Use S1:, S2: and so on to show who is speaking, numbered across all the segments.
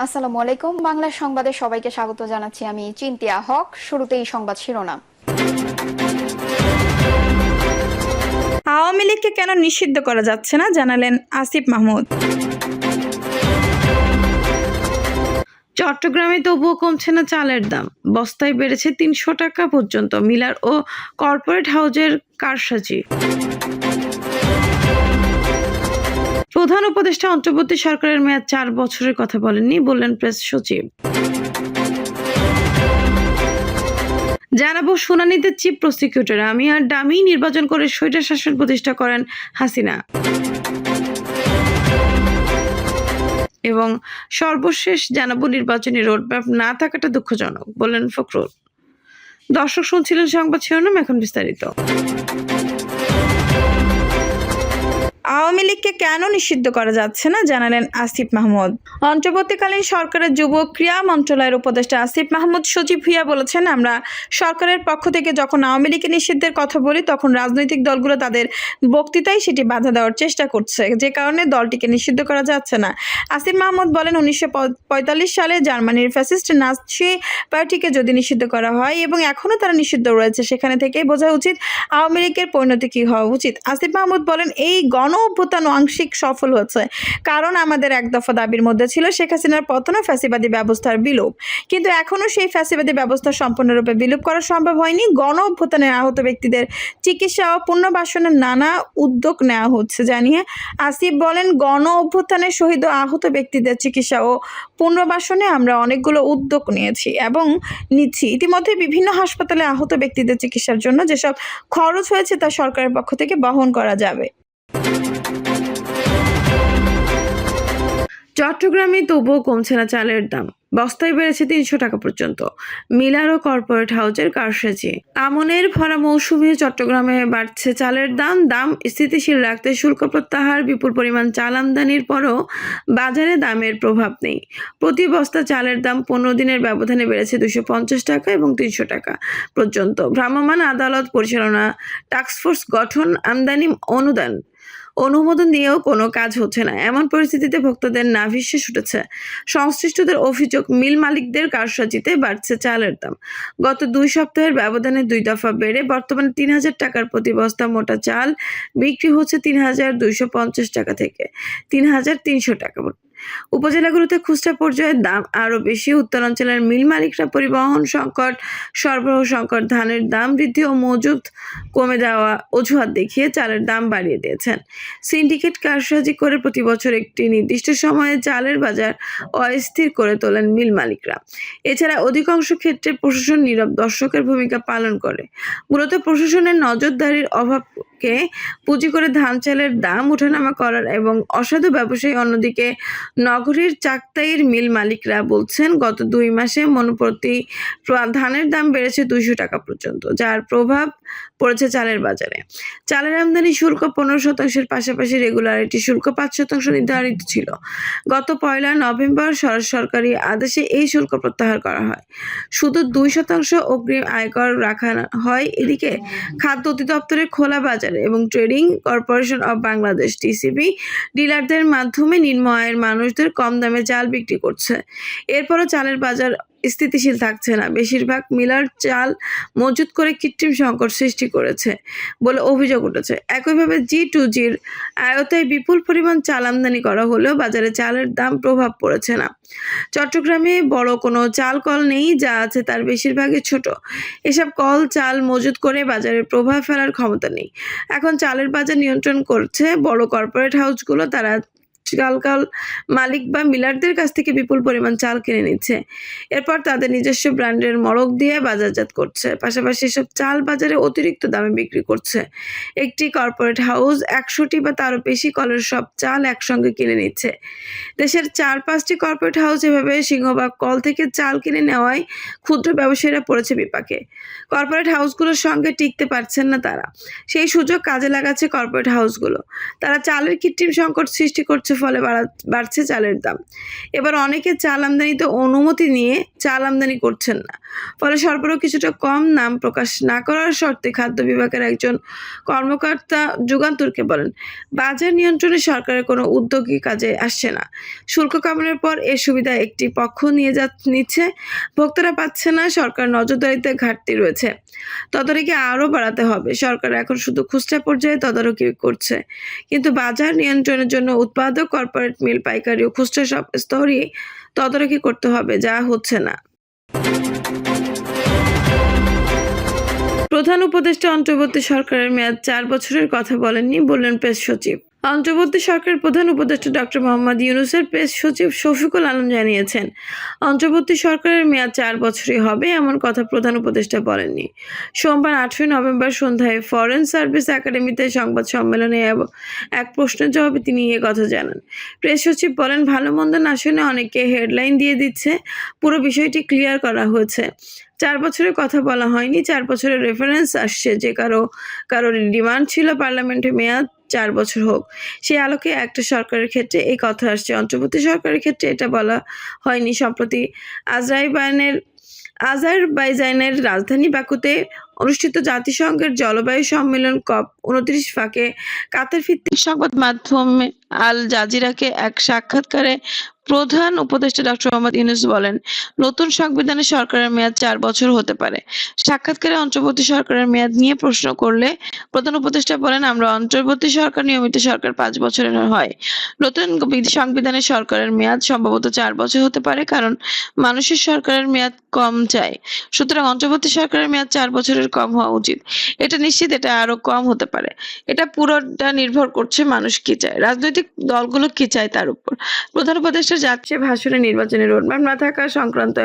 S1: আসসালামু আলাইকুম। বাংলা সংবাদে সবাইকে স্বাগত জানাচ্ছি। আমি চিন্তিয়া হক। শুরুতেই সংবাদ শিরোনাম।
S2: আওয়ামী লীগকে কেন নিষিদ্ধ করা যাচ্ছে না জানালেন আসিফ মাহমুদ। চট্টগ্রামে তবুও কমছে না চালের দাম, বস্তায় বেড়েছে ৩০০ টাকা পর্যন্ত। মিলার ও কর্পোরেট হাউজের কারসাজি। প্রধান উপদেষ্টা অন্তর্বর্তী সরকারের মেয়াদ ৪ বছরের কথা বলেননি, বললেন প্রেস সচিব। জানাবো শুনানিতে চিফ প্রসিকিউটর আমি আর ডামি নির্বাচন করে স্বৈরাচার শাসন প্রতিষ্ঠা করেন হাসিনা। এবং সর্বশেষ জানাবো নির্বাচনী রোডম্যাপ না থাকাটা দুঃখজনক, বললেন ফখরুল। দর্শক শুনছিলেন সংবাদ শিরোনাম, এখন বিস্তারিত। আওয়ামী লীগকে কেন নিষিদ্ধ করা যাচ্ছে না জানালেন আসিফ মাহমুদ। অন্তর্বর্তীকালীন সরকারের যুব ক্রীড়া মন্ত্রণালয়ের উপদেষ্টা আসিফ মাহমুদ সচিব ভূঁইয়া বলেছেন, আমরা সরকারের পক্ষ থেকে যখন আওয়ামী লীগের নিষিদ্ধের কথা বলি তখন রাজনৈতিক দলগুলো তাদের বক্তৃতায় সেটি বাধা দেওয়ার চেষ্টা করছে, যে কারণে দলটিকে নিষিদ্ধ করা যাচ্ছে না। আসিফ মাহমুদ বলেন, 1945 সালে জার্মানির ফ্যাসিস্ট নাৎসি পার্টিকে যদি নিষিদ্ধ করা হয় এবং এখনও তারা নিষিদ্ধ রয়েছে, সেখানে থেকেই বোঝা উচিত আওয়ামী লীগের পরিণতি কী হওয়া উচিত। আসিফ মাহমুদ বলেন, এই অভ্যুত্থান আংশিক সফল হয়েছে, কারণ আমাদের এক দফা দাবির মধ্যে ছিল শেখ হাসিনার পতন ও ফ্যাসিবাদী ব্যবস্থার বিলোপ, কিন্তু এখনও সেই ফ্যাসিবাদী ব্যবস্থা সম্পূর্ণরূপে বিলোপ করা সম্ভব হয়নি। অভ্যুত্থানের আহত ব্যক্তিদের চিকিৎসা ও পুনর্বাসনের নানা উদ্যোগ নেওয়া হচ্ছে জানিয়ে আসিফ বলেন, অভ্যুত্থানের শহীদ ও আহত ব্যক্তিদের চিকিৎসা ও পুনর্বাসনে আমরা অনেকগুলো উদ্যোগ নিয়েছি এবং নিচ্ছি। ইতিমধ্যে বিভিন্ন হাসপাতালে আহত ব্যক্তিদের চিকিৎসার জন্য যেসব খরচ হয়েছে তা সরকারের পক্ষ থেকে বহন করা যাবে। চট্টগ্রামে তবুও কমছে না চালের দাম, বস্তায় বেড়েছে ৩০০ টাকা পর্যন্ত। মিলার ও কর্পোরেট হাউজের কারসাজি। আমনের ভরা মৌসুমে চট্টগ্রামে বাড়ছে চালের দাম স্থিতিশীল রাখতে শুল্ক প্রত্যাহার, বিপুল পরিমাণ চাল আমদানির পরও বাজারে দামের প্রভাব নেই। প্রতি বস্তা চালের দাম ১৫ দিনের ব্যবধানে বেড়েছে ২৫০ টাকা এবং ৩০০ টাকা পর্যন্ত। ভ্রাম্যমাণ আদালত পরিচালনা টাস্কফোর্স গঠন, আমদানি অনুমোদন দিয়েও কোনো কাজ হচ্ছে না। এমন পরিস্থিতিতে ভোক্তাদের নাভিশ্বাস উঠেছে। সংশ্লিষ্টদের অভিযোগ, মিল মালিকদের কারসাজিতে বাড়ছে চালের দাম। গত ২ সপ্তাহের ব্যবধানে ২ দফা বেড়ে বর্তমানে ৩,০০০ টাকার প্রতি বস্তা মোটা চাল বিক্রি হচ্ছে ৩,২৫০ টাকা থেকে ৩,৩০০ টাকা। উপজেলাগুলোতে খুচরা পর্যায়ে দাম আরও বেশি। উত্তরাঞ্চলের মিল মালিকরা পরিবহন সংকট, সরবরাহ সংকট, ধানের দাম বৃদ্ধি ও মজুত কমে দেওয়া অজুহাত দেখিয়ে চালের দাম বাড়িয়ে দিয়েছেন। সিন্ডিকেট কারসাজি করে প্রতি বছর একটি নির্দিষ্ট সময়ে চালের বাজার অস্থির করে তোলেন মিল মালিকরা। এছাড়া অধিকাংশ ক্ষেত্রে প্রশাসন নীরব দর্শকের ভূমিকা পালন করে। মূলত প্রশাসনের নজরদারির অভাবকে পুঁজি করে ধান চালের দাম ওঠানামা করার এবং অসাধু ব্যবসায়ী। অন্যদিকে নগরীর চাকতাইয়ের মিল মালিকরা বলছেন, গত ২ মাসে মণপ্রতি ধানের দাম বেড়েছে ২০০ টাকা পর্যন্ত, যার প্রভাব পড়েছে চালের বাজারে। চালের আমদানি শুল্ক ১৫% পাশাপাশি রেগুলারিটি শুল্ক ৫% নির্ধারিত ছিল। গত ১ নভেম্বর সরকারি আদেশে এই শুল্ক প্রত্যাহার করা হয়। শুধু ২% অগ্রিম আয়কর রাখা হয়। এদিকে খাদ্য অধিদপ্তরের খোলা বাজারে এবং trading corporation of Bangladesh TCB ডিলারদের মাধ্যমে নিম্ন আয়ের মানুষদের কম দামে চাল বিক্রি করছে। এরপরও চালের বাজার স্থিতিশীল থাকছে না। বেশিরভাগ মিলার চাল মজুত করে কৃত্রিম সংকট সৃষ্টি করেছে বলে অভিযোগ উঠেছে। একইভাবে G2Gর আয়তায় বিপুল পরিমাণ চাল আমদানি করা হলেও বাজারে চালের দাম প্রভাব পড়েছে না। চট্টগ্রামে বড় কোনো চাল কল নেই, যা আছে তার বেশিরভাগই ছোট। এসব কল চাল মজুত করে বাজারে প্রভাব ফেলার ক্ষমতা নেই। এখন চালের বাজার নিয়ন্ত্রণ করছে বড় কর্পোরেট হাউসগুলো। তারা চাল মালিক বা মিলারদের কাছ থেকে বিপুল পরিমাণ চাল কিনে নিচ্ছে, এরপর তাদের নিজস্ব ব্র্যান্ডের মড়ক দিয়ে বাজারজাত করছে। পাশাপাশি এসব চাল বাজারে অতিরিক্ত দামে বিক্রি করছে। একটি কর্পোরেট হাউস ১০০টি বা তারও বেশি কলের সব চাল একসঙ্গে কিনে নিচ্ছে। দেশের ৪-৫টি কর্পোরেট হাউস এভাবে সিংহভাগ কল থেকে চাল কিনে নেওয়ায় ক্ষুদ্র ব্যবসায়ীরা পড়েছে বিপাকে। কর্পোরেট হাউসগুলোর সঙ্গে টিকতে পারছেন না তারা। সেই সুযোগ কাজে লাগাচ্ছে কর্পোরেট হাউসগুলো। তারা চালের কৃত্রিম সংকট সৃষ্টি করছে, ফলে বাড়ছে চালের দাম। এবার অনেকে চাল আমদানিতে অনুমতি নিয়ে চাল আমদানি করছেন না। ফলে সরবরাহ কিছুটা কম। নাম প্রকাশ না করার শর্তে খাদ্য বিভাগের একজন কর্মকর্তা যুগান্তরকে বলেন, বাজার নিয়ন্ত্রণে সরকারের কোনো উদ্যোগই কাজে আসছে না। শুল্ক কমানোর পর এর সুবিধা একটি পক্ষ নিচ্ছে, ভোক্তারা পাচ্ছে না। সরকার নজরদারিতে ঘাটতি রয়েছে, তদারকি আরও বাড়াতে হবে। সরকার এখন শুধু খুচরা পর্যায়ে তদারকি করছে, কিন্তু বাজার নিয়ন্ত্রণের জন্য উৎপাদক, কর্পোরেট, মিল, পাইকারি ও খুচরা সব স্তরই তদারকি করতে হবে, যা হচ্ছে না। প্রধান উপদেষ্টা অন্তর্বর্তী সরকারের মেয়াদ 4 বছরের কথা বলেননি, বললেন প্রেস সচিব। অন্তর্বর্তী সরকারের প্রধান উপদেষ্টা ডক্টর মোহাম্মদ ইউনূসের প্রেস সচিব শফিকুল আলম জানিয়েছেন, অন্তর্বর্তী সরকারের মেয়াদ 4 বছরই হবে, এমন কথা প্রধান উপদেষ্টা বলেননি। সোমবার 8 নভেম্বর সন্ধ্যায় ফরেন সার্ভিস একাডেমিতে সংবাদ সম্মেলনে এক প্রশ্নের জবাবে তিনি এ কথা জানান। প্রেস সচিব বলেন, ভালো মন্দ না শুনে অনেকে হেডলাইন দিয়ে দিচ্ছে, পুরো বিষয়টি ক্লিয়ার করা হয়েছে। 4 বছরের কথা বলা হয়নি, 4 বছরের রেফারেন্স আসছে। যে কারোর ডিমান্ড ছিল পার্লামেন্টের মেয়াদ 4 বছর হোক, সেই আলোকে একটা সরকারের ক্ষেত্রে এই কথা আসছে। অন্তর্বর্তী সরকারের ক্ষেত্রে এটা বলা হয়নি। সম্প্রতি আজারবাইজানের রাজধানী বাকুতে অনুষ্ঠিত জাতিসংঘের জলবায়ু সম্মেলন COP29 ফাঁকে কাতার ভিত্তিক সংবাদ মাধ্যম আল জাজিরাকে এক সাক্ষাৎকারে প্রধান উপদেষ্টা ডক্টর মোহাম্মদ ইউনূস বলেন, নতুন সংবিধানে সরকারের মেয়াদ 4 বছর হতে পারে। সাক্ষাৎকারে অন্তর্বর্তী সরকারের মেয়াদ নিয়ে প্রশ্ন করলে প্রধান উপদেষ্টা বলেন, আমরা অন্তর্বর্তী সরকার, নিয়মিত সরকার 5 বছরের হয়। নতুন সংবিধানে সরকারের মেয়াদ সম্ভবত 4 বছর হতে পারে, কারণ মানুষের সরকারের মেয়াদ কম চায়। সুতরাং অন্তর্বর্তী সরকারের মেয়াদ 4 বছরের কম হওয়া উচিত। এটা নিশ্চিত, এটা আরো কম হতে পারে। এটা পুরোটা নির্ভর করছে মানুষ কি চায়, রাজনৈতিক দলগুলো কি চায় তার উপর। প্রধান উপদেষ্টা যাচ্ছে ভাষণে নির্বাচনী রোডম্যাপ না থাকা সংক্রান্ত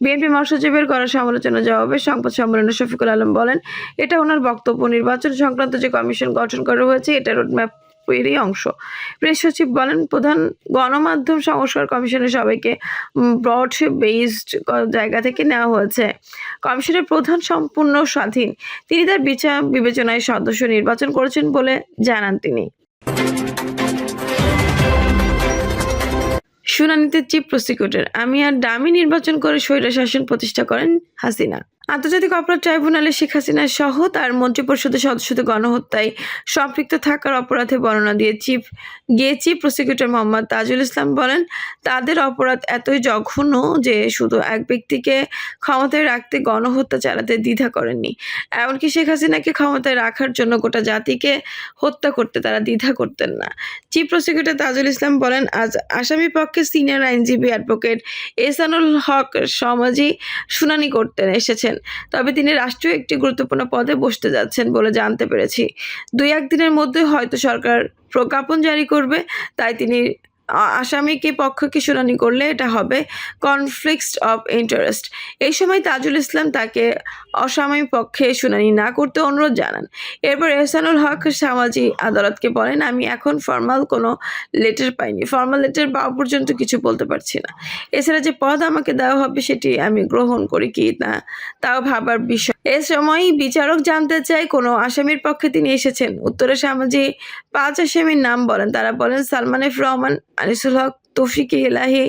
S2: বিএনপি মহাসচিবের করা সমালোচনা জবাবে সংবাদ সম্মেলনে শফিকুল আলম বলেন, এটা ওনার বক্তব্য। নির্বাচন সংক্রান্ত যে কমিশন গঠন করা হয়েছে এটা রোডম্যাপ এরই অংশ। প্রেস সচিব বলেন, প্রধান গণমাধ্যম সংস্কার কমিশনের সবাইকে ব্রড বেসড জায়গা থেকে নেওয়া হয়েছে। কমিশনের প্রধান সম্পূর্ণ স্বাধীন, তিনি তার বিচার বিবেচনায় সদস্য নির্বাচন করেছেন বলে জানান তিনি। শুনানিতে চিফ প্রসিকিউটর, আমি আর ডামি নির্বাচন করে স্বৈরশাসন প্রতিষ্ঠা করেন হাসিনা। আন্তর্জাতিক অপরাধ ট্রাইব্যুনালে শেখ হাসিনা সহ তার মন্ত্রিপরিষদের সদস্যদের গণহত্যায় সম্পৃক্ত থাকার অপরাধে বর্ণনা দিয়ে চিফ প্রসিকিউটর মোহাম্মদ তাজুল ইসলাম বলেন, তাদের অপরাধ এতই জঘন্য যে শুধু এক ব্যক্তিকে ক্ষমতায় রাখতে গণহত্যা চালাতে দ্বিধা করেননি, এমনকি শেখ হাসিনাকে ক্ষমতায় রাখার জন্য গোটা জাতিকে হত্যা করতে তারা দ্বিধা করতেন না। চিফ প্রসিকিউটর তাজুল ইসলাম বলেন, আজ আসামি পক্ষে সিনিয়র আইনজীবী অ্যাডভোকেট এহসানুল হক সমাজী শুনানি করতে এসেছেন, তবে তিনি রাষ্ট্রীয় একটি গুরুত্বপূর্ণ পদে বসতে যাচ্ছেন বলে জানতে পেরেছি। 2-1 দিনের মধ্যে হয়তো সরকার প্রজ্ঞাপন জারি করবে, তাই তিনি আসামিকে পক্ষকে শুনানি করলে এটা হবে কনফ্লিক্ট অফ ইন্টারেস্ট। এই সময় তাজুল ইসলাম তাকে অসাময়িক পক্ষে শুনানি না করতে অনুরোধ জানান। এরপর এহসানুল হক সামাজি আদালতকে বলেন, আমি এখন ফর্মাল কোনো লেটার পাইনি, ফর্মাল লেটার পাওয়া পর্যন্ত কিছু বলতে পারছি না। এছাড়া যে পদ আমাকে দেওয়া হবে সেটি আমি গ্রহণ করি কি না তাও ভাবার বিষয়। এ সময় বিচারক জানতে চায় কোনো আসামির পক্ষে তিনি এসেছেন। উত্তরে সামাজি 5 আসামির নাম বলেন। তারা বলেন, সালমান এফ রহমান, আনিসুল হক, তৌফিক ইলাহি,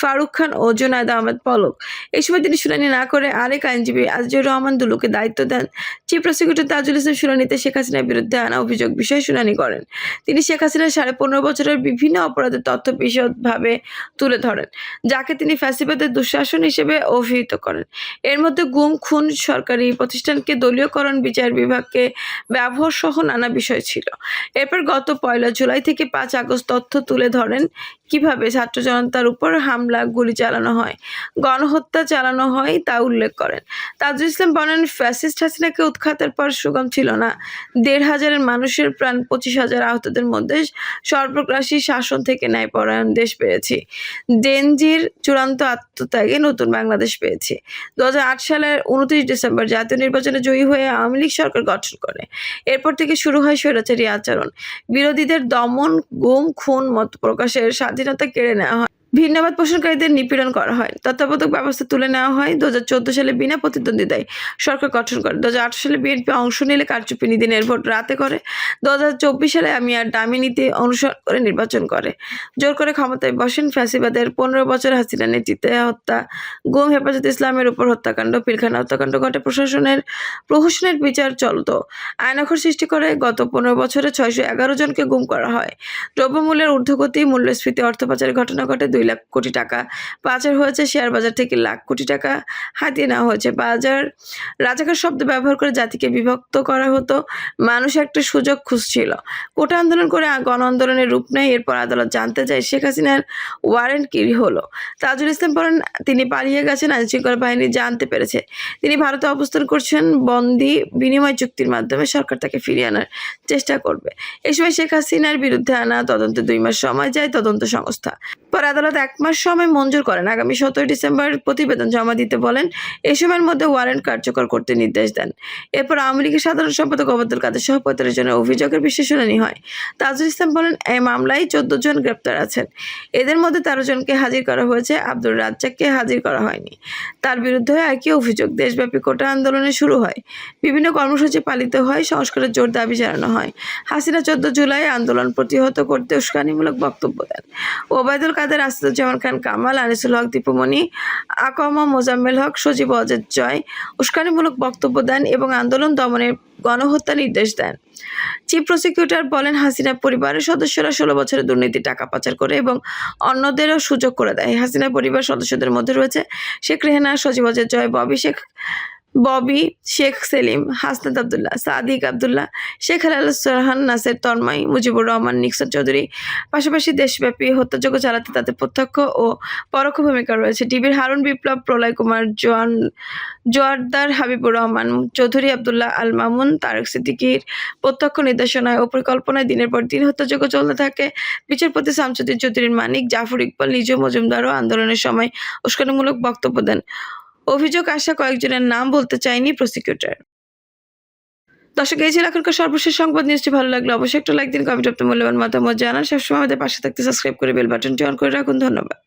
S2: ফারুক খান ও জুনায়েদ আহমেদ পলক। এই সময় তিনি শুনানি না করে আরেক আইনজীবী আজিজুর রহমান দুলুকে দায়িত্ব দেন। চিফ প্রসিকিউটর তাজুল ইসলাম শুনানিতে শেখ হাসিনার বিরুদ্ধে আনা অভিযোগ বিষয়ে শুনানি করেন। তিনি শেখ হাসিনার 15.5 বছরের বিভিন্ন অপরাধের তথ্য বিশদভাবে তুলে ধরেন, যাকে তিনি ফ্যাসিবাদের দুঃশাসন হিসেবে অভিহিত করেন। এর মধ্যে গুম, খুন, সরকারি প্রতিষ্ঠানকে দলীয়করণ, বিচার বিভাগকে ব্যবহার সহ নানা বিষয় ছিল। এরপর গত 1 জুলাই থেকে 5 আগস্ট তথ্য তুলে ধরেন কিভাবে ছাত্র জনতার উপর হামলা, গুলি চালানো হয়, গণহত্যা চালানো হয় তা উল্লেখ করেন। তাজুল ইসলাম বলেন, ফ্যাসিস্ট হাসিনাকে উৎখাতের পর সুগম ছিল না। 1,500 মানুষের প্রাণ, 25,000 আহতদের মধ্যে সর্বগ্রাসী শাসন থেকে ন্যায়পরায়ণ দেশ পেয়েছি। ডেনজির চূড়ান্ত আত্মত্যাগে নতুন বাংলাদেশ পেয়েছি। 2008 সালের 29 ডিসেম্বর জাতীয় নির্বাচনে জয়ী হয়ে আওয়ামী লীগ সরকার গঠন করে। এরপর থেকে শুরু হয় স্বৈরাচারী আচরণ, বিরোধীদের দমন, গুম, খুন, মত প্রকাশের স্বাধীনতা কেড়ে নেওয়া হয়। ভিন্নবাদ পোষণকারীদের নিপীড়ন করা হয়, তত্ত্বাবধায়ক ব্যবস্থা তুলে নেওয়া হয়। 2014 সালে বিনা প্রতিদ্বন্দ্বিতায় সরকার গঠন করে। 2018 সালে বিএনপি অংশ নিলে কারচুপি নীতি নির্ভোট রাতে করে। 2024 সালে আমি আর ডামি নীতি অনুসরণ করে নির্বাচন করে জোর করে ক্ষমতায় বসেন। ফ্যাসিবাদের 15 বছর হাসিনা নেতৃত্বে হত্যা, গুম, হেফাজত ইসলামের উপর হত্যাকাণ্ড, পিলখানা হত্যাকাণ্ড ঘটে। প্রহসনের বিচার চলতো, আয়নাঘর সৃষ্টি করে। গত 15 বছরে 611 জনকে গুম করা হয়। দ্রব্যমূল্যের ঊর্ধ্বগতি, মূল্যস্ফীতি, অর্থ পাচারের ঘটনা ঘটে। 2 লাখ কোটি টাকা পাচার হয়েছে। শেয়ার বাজার থেকে লাখ কোটি টাকা হাতিয়ে নেওয়া হয়েছে। রাজাকার শব্দ ব্যবহার করে জাতিকে বিভক্ত করা হতো। মানুষ একটা সুযোগ খুঁজছিল। কোটা আন্দোলন করে গণ আন্দোলনের রূপ নেয়। এরপর আদালত জানতে চায় শেখ হাসিনার ওয়ারেন্ট কি হলো। তাজুল ইসলাম বলেন, তিনি পালিয়ে গেছেন, আইনশৃঙ্খলা বাহিনী জানতে পেরেছে তিনি ভারতে অবস্থান করছেন। বন্দি বিনিময় চুক্তির মাধ্যমে সরকার তাকে ফিরিয়ে আনার চেষ্টা করবে। এই সময় শেখ হাসিনার বিরুদ্ধে আনা তদন্তে 2 মাস সময় যায় তদন্ত সংস্থা। পরে আদালত 1 মাস সময় মঞ্জুর করেন। আগামী 17 ডিসেম্বর প্রতিবেদন জমা দিতে বলেন। এই সময়ের মধ্যে ওয়ারেন্ট কার্যকর করতে নির্দেশ দেন। এরপর আওয়ামী লীগের সাধারণ সম্পাদক ওবায়দুল কাদের সহ 45 জনের অভিযোগের বিষয়ে শুনানি হয়। তাজুল ইসলাম বলেন, এই মামলায় 14 জন গ্রেপ্তার আছেন। এদের মধ্যে 13 জনকে হাজির করা হয়েছে, আব্দুর রাজ্জাককে হাজির করা হয়নি। তার বিরুদ্ধে একই অভিযোগ। দেশব্যাপী কোটা আন্দোলনে শুরু হয়, বিভিন্ন কর্মসূচি পালিত হয়, সংস্কারের জোর দাবি জানানো হয়। হাসিনা 14 জুলাই আন্দোলন প্রতিহত করতে উস্কানিমূলক বক্তব্য দেন। ওবায়দুল কাদের, আসাদুজ্জামান খান কামাল, আনিসুল হক দীপুমণি, আকমা মোজাম্মেল হক, সজীব অজেদ জয় উস্কানিমূলক বক্তব্য দেন এবং আন্দোলন দমনের গণহত্যা নির্দেশ দেন। চিফ প্রসিকিউটর বলেন, হাসিনা পরিবারের সদস্যরা 16 বছরের দুর্নীতি, টাকা পাচার করে এবং অন্যদেরও সুযোগ করে দেয়। হাসিনা পরিবার সদস্যদের মধ্যে রয়েছে শেখ রেহানা, সজীব অজেদ জয়, ববি শেখ সেলিম, হাসনাত আবদুল্লাহ, সাদিক আবদুল্লাহ, শেখ হেলাল সোহান, নাসের তন্ময়, মুজিবুর রহমান, নিক্সন চৌধুরী। পাশাপাশি দেশব্যাপী হত্যাযজ্ঞ চালাতে তাদের প্রত্যক্ষ ও পরোক্ষ ভূমিকা রয়েছে। ডিবির হারুন বিপ্লব, প্রলয় কুমার, জোয়ারদার, হাবিবুর রহমান চৌধুরী, আবদুল্লাহ আল মামুন, তারেক সিদ্দিকীর প্রত্যক্ষ নির্দেশনায় ও পরিকল্পনায় দিনের পর দিন হত্যাযজ্ঞ চলতে থাকে। বিচারপতি শামসুদ্দিন চৌধুরীর মানিক, জাফর ইকবাল, নিজু মজুমদারও আন্দোলনের সময় উস্কানিমূলক বক্তব্য দেন। অভিযোগ আসা কয়েকজনের নাম বলতে চায়নি প্রসিকিউটর। দর্শক, এই ছিল এখনকার সর্বশেষ সংবাদ। নিউজটি ভালো লাগলে অবশ্যই একটা লাইক দিন, কমেন্ট আপনার মূল্যবান মতামত জানান। সবসময় আমাদের পাশে থাকতে সাবস্ক্রাইব করে বেল বাটনটি অন করে রাখুন। ধন্যবাদ।